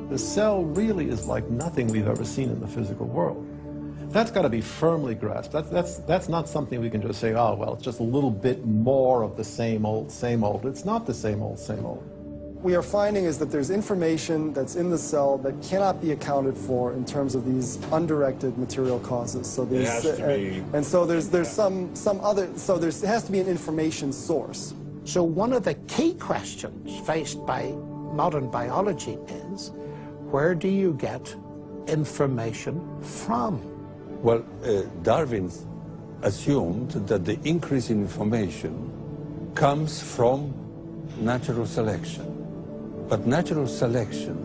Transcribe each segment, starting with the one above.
The cell really is like nothing we've ever seen in the physical world. That's got to be firmly grasped. That's not something we can just say, oh, well, it's just a little bit more of the same old, same old. It's not the same old, same old. We are finding is that there's information that's in the cell that cannot be accounted for in terms of these undirected material causes. So these, it has to be, and so there's some other, so it has to be an information source. So one of the key questions faced by modern biology is, where do you get information from? Well, Darwin assumed that the increase in information comes from natural selection. But natural selection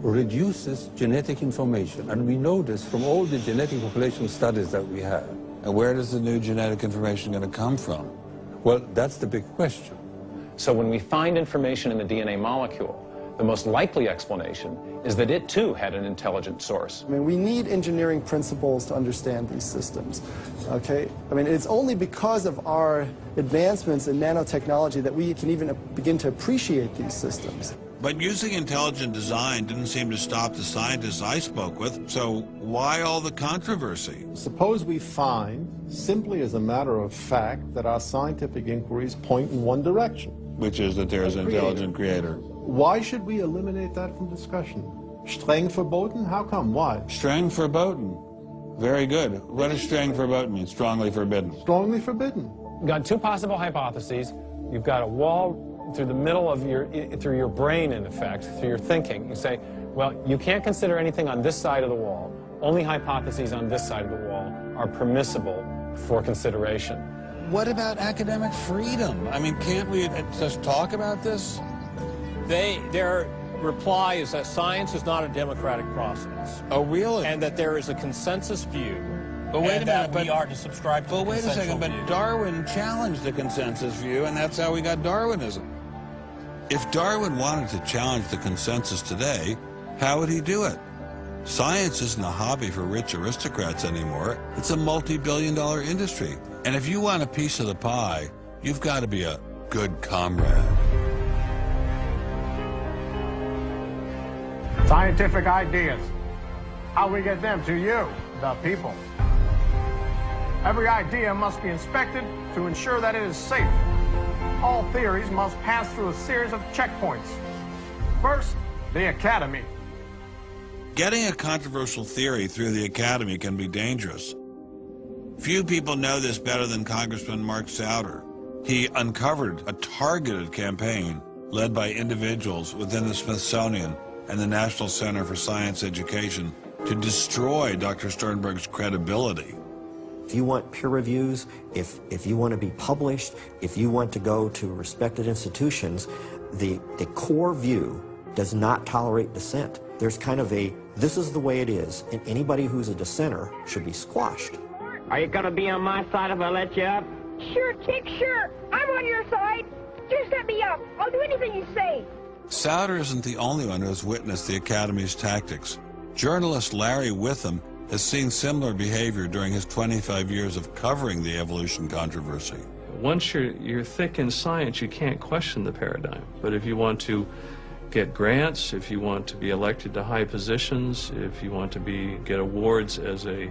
reduces genetic information, and we know this from all the genetic population studies that we have. And where does the new genetic information going to come from? Well, that's the big question. So when we find information in the DNA molecule, the most likely explanation is that it too had an intelligent source. I mean, we need engineering principles to understand these systems, okay? I mean, it's only because of our advancements in nanotechnology that we can even begin to appreciate these systems. But using intelligent design didn't seem to stop the scientists I spoke with, so why all the controversy? Suppose we find, simply as a matter of fact, that our scientific inquiries point in one direction. Which is that there is an intelligent creator. Why should we eliminate that from discussion? Streng verboten? How come? Why? Streng verboten. Very good. What does streng verboten mean? Strongly forbidden. Strongly forbidden. You've got two possible hypotheses. You've got a wall through the middle of through your brain, in effect, through your thinking. You say, well, you can't consider anything on this side of the wall. Only hypotheses on this side of the wall are permissible for consideration. What about academic freedom? I mean, can't we just talk about this? Their reply is that science is not a democratic process. Oh, really? And that there is a consensus view. But wait a minute, we are to subscribe to the wait a second, but view. Darwin challenged the consensus view, and that's how we got Darwinism. If Darwin wanted to challenge the consensus today, how would he do it? Science isn't a hobby for rich aristocrats anymore. It's a multi-billion-dollar industry. And if you want a piece of the pie, you've got to be a good comrade. Scientific ideas. How we get them to you, the people. Every idea must be inspected to ensure that it is safe. All theories must pass through a series of checkpoints. First, the Academy. Getting a controversial theory through the Academy can be dangerous. Few people know this better than Congressman Mark Souder. He uncovered a targeted campaign led by individuals within the Smithsonian and the National Center for Science Education to destroy Dr. Sternberg's credibility. If you want peer reviews, if you want to be published, if you want to go to respected institutions, the core view does not tolerate dissent. There's kind of a, this is the way it is, and anybody who's a dissenter should be squashed. Are you going to be on my side if I let you up? Sure, Chick, sure. I'm on your side. Just let me up. I'll do anything you say. Souder isn't the only one who has witnessed the Academy's tactics. Journalist Larry Witham has seen similar behavior during his 25 years of covering the evolution controversy. Once you're thick in science, you can't question the paradigm. But if you want to get grants, if you want to be elected to high positions, if you want to get awards as a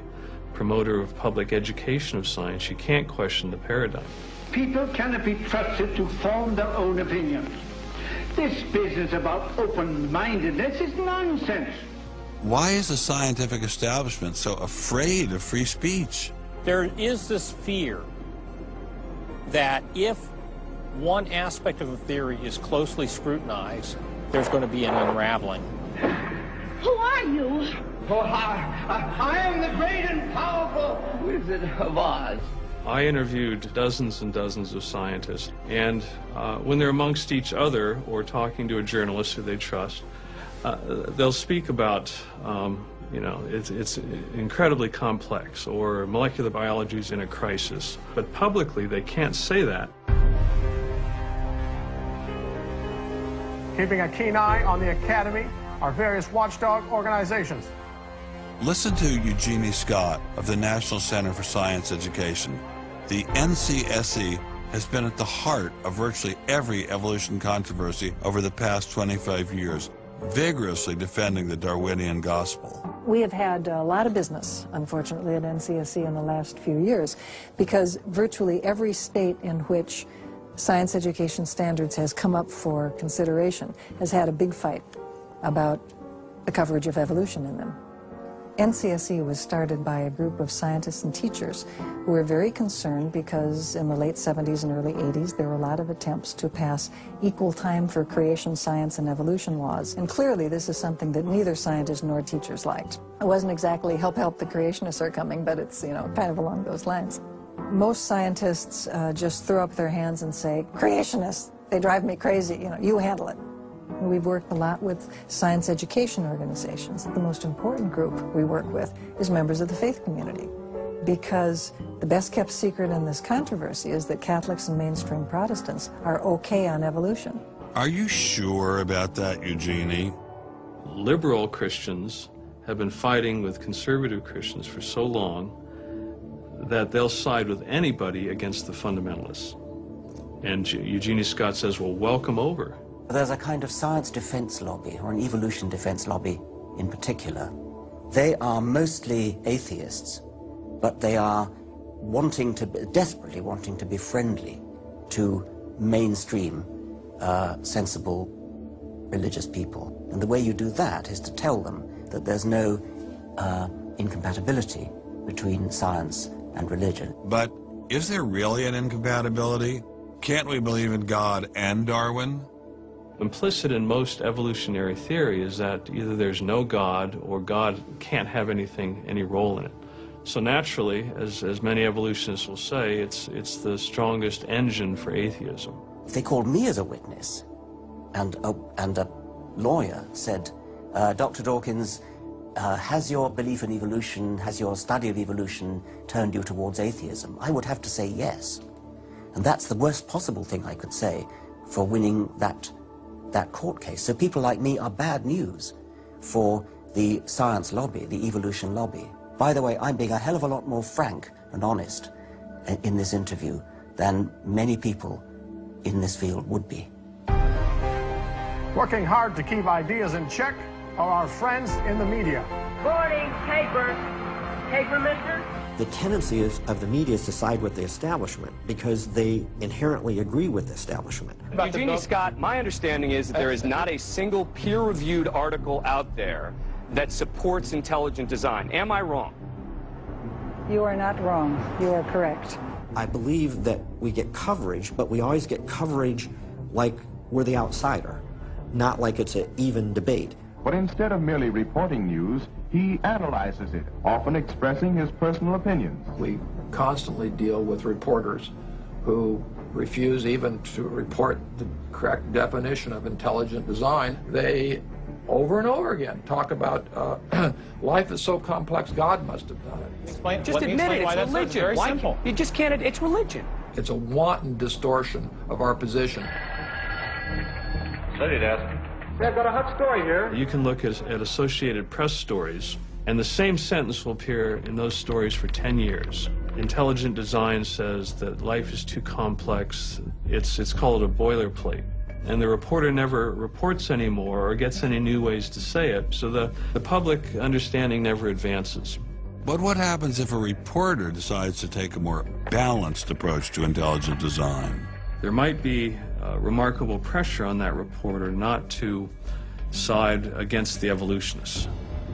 promoter of public education of science, you can't question the paradigm. People cannot be trusted to form their own opinions. This business about open-mindedness is nonsense. Why is the scientific establishment so afraid of free speech? There is this fear that if one aspect of the theory is closely scrutinized, there's going to be an unraveling. Who are you? Oh, I am the great and powerful Wizard of Oz. I interviewed dozens and dozens of scientists, and when they're amongst each other or talking to a journalist who they trust, they'll speak about, you know, it's incredibly complex, or molecular biology is in a crisis. But publicly, they can't say that. Keeping a keen eye on the Academy are various watchdog organizations. Listen to Eugenie Scott of the National Center for Science Education. The NCSE has been at the heart of virtually every evolution controversy over the past 25 years. vigorously defending the Darwinian gospel. We have had a lot of business, unfortunately, at NCSE in the last few years, because virtually every state in which science education standards has come up for consideration has had a big fight about the coverage of evolution in them. NCSE was started by a group of scientists and teachers who were very concerned because in the late 70s and early 80s there were a lot of attempts to pass equal time for creation science and evolution laws. And clearly this is something that neither scientists nor teachers liked. It wasn't exactly help the creationists are coming, but it's, you know, kind of along those lines. Most scientists just throw up their hands and say, creationists, they drive me crazy, you know, you handle it. We've worked a lot with science education organizations. The most important group we work with is members of the faith community, because the best kept secret in this controversy is that Catholics and mainstream Protestants are okay on evolution. Are you sure about that, Eugenie? Liberal Christians have been fighting with conservative Christians for so long that they'll side with anybody against the fundamentalists. And Eugenie Scott says, well, welcome over. There's a kind of science defense lobby, or an evolution defense lobby in particular. They are mostly atheists, but they are desperately wanting to be friendly to mainstream, sensible religious people. And the way you do that is to tell them that there's no incompatibility between science and religion. But is there really an incompatibility? Can't we believe in God and Darwin? Implicit in most evolutionary theory is that either there's no God or God can't have any role in it. So naturally, as many evolutionists will say, it's the strongest engine for atheism. If they called me as a witness, and a lawyer said, Dr. Dawkins, has your belief in evolution, has your study of evolution turned you towards atheism? I would have to say yes. And that's the worst possible thing I could say for winning that court case. So people like me are bad news for the science lobby, the evolution lobby. By the way, I'm being a hell of a lot more frank and honest in this interview than many people in this field would be. Working hard to keep ideas in check are our friends in the media. Morning, paper. Paper, mister? The tendency of the media is to side with the establishment because they inherently agree with the establishment. Eugenie Scott, my understanding is that there is not a single peer-reviewed article out there that supports intelligent design. Am I wrong? You are not wrong. You are correct. I believe that we get coverage, but we always get coverage like we're the outsider, not like it's an even debate. But instead of merely reporting news, he analyzes it, often expressing his personal opinions. We constantly deal with reporters who refuse even to report the correct definition of intelligent design. They, over and over again, talk about life is so complex, God must have done it. Just admit it, it's religion. Very simple. You just can't, it's religion. It's a wanton distortion of our position. Study desk. I've got a hot story here. You can look at Associated Press stories, and the same sentence will appear in those stories for 10 years. Intelligent design says that life is too complex. It's called a boilerplate. And the reporter never reports anymore or gets any new ways to say it, so the public understanding never advances. But what happens if a reporter decides to take a more balanced approach to intelligent design? There might be remarkable pressure on that reporter not to side against the evolutionists.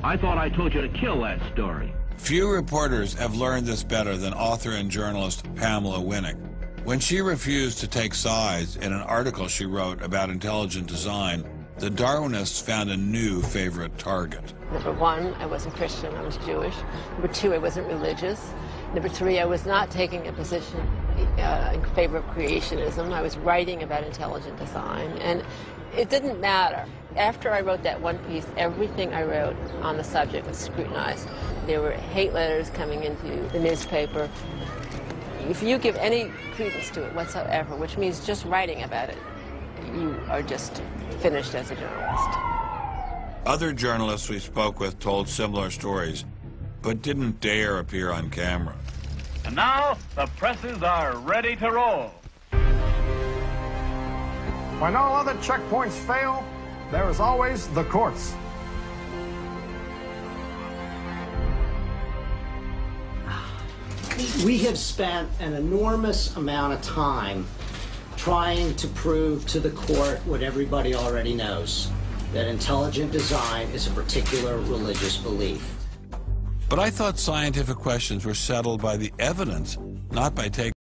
I thought I told you to kill that story. Few reporters have learned this better than author and journalist Pamela Winnick. When she refused to take sides in an article she wrote about intelligent design, the Darwinists found a new favorite target. Number one, I wasn't Christian, I was Jewish. Number two, I wasn't religious. Number three, I was not taking a position in favor of creationism. I was writing about intelligent design, and it didn't matter. After I wrote that one piece, everything I wrote on the subject was scrutinized. There were hate letters coming into the newspaper. If you give any credence to it whatsoever, which means just writing about it, you are just finished as a journalist. Other journalists we spoke with told similar stories, but didn't dare appear on camera. And now, the presses are ready to roll. When all other checkpoints fail, there is always the courts. We have spent an enormous amount of time trying to prove to the court what everybody already knows, that intelligent design is a particular religious belief. But I thought scientific questions were settled by the evidence, not by taking